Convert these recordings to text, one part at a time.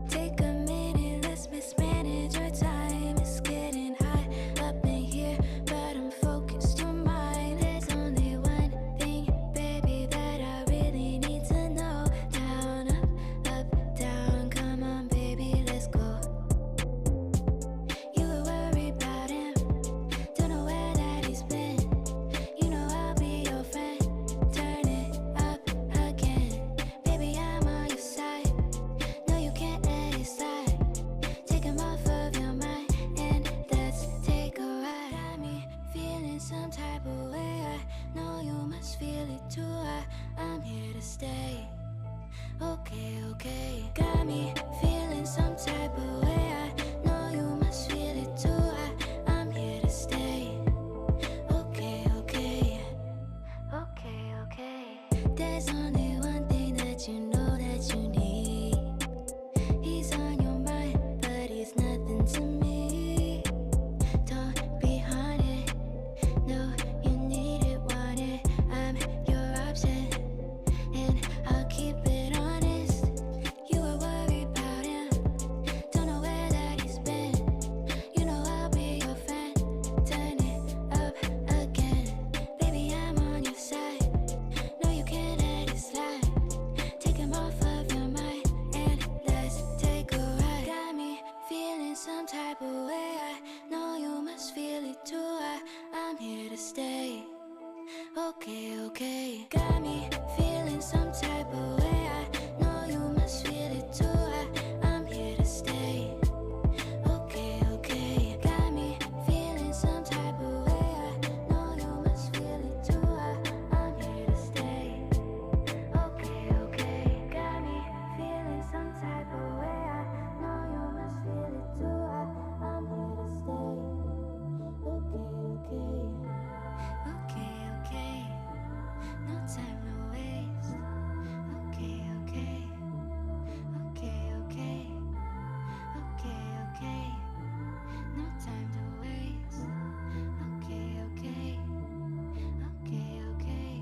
Take a minute, let's mismanage our time. It's getting hot up in here, but I'm focused on mine. There's only one thing, baby, that I really need to know. Down, up, down, come on, baby, let's go. You were worried about him, don't know where that he's been. You know I'll be your friend. Turn it up again, baby, I'm on your side. No, you can't let it slide. Take him off of your mind and let's take a ride. Got me feeling some type of way. I know you must feel it too. I'm here to stay. Okay, okay. Got me feeling some type of way. I know you must feel it too. I'm here to stay. Okay, okay. Okay, okay. There's only one thing that you know that you need. He's on your mind, but he's nothing to me. Don't be haunted. No, you need it, want it. I'm your option, and I'll keep it honest. You were worried about him, don't know where that he's been. You know I'll be your friend. Turn it up again, baby, I'm on your side. No, you can't let it slide. Take him off of your mind and let's take a ride. Got me feeling some type of way. I know you must feel it too. I'm here to stay. Okay, okay. Got me feeling some type of way. I know you must feel it too. I'm here to stay. Okay, okay. Got me feeling some type of way. I know you must feel it too. I'm here to stay. Okay, okay. Got me feeling some type of way. I know you must feel it too. I'm here to stay. Okay, okay. Okay, okay. No time to waste. Okay, okay. Okay, okay. Okay, okay. No time to waste. Okay, okay. Okay, okay.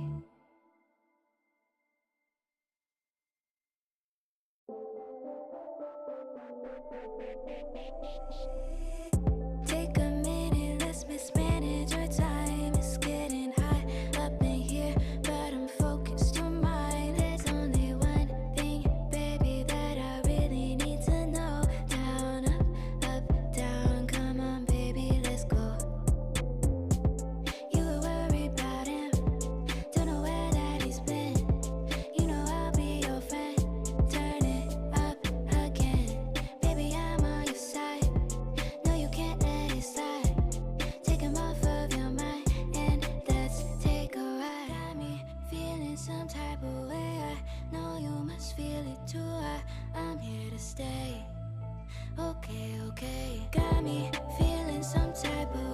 Take a minute, let's mismanage our time. It's getting hot up in here, but I'm focused on mine. There's only one thing, baby, that I really need to know. Down, up, down, come on, baby, let's go. You were worried about him, don't know where that he's been. You know I'll be your friend. Turn it up again, baby, I'm on your side. No, you can't let it slide. Take him off of your mind and let's take a ride. Got me feeling some type of way. I know you must feel it too. I'm here to stay. Okay, okay. Got me feeling some type of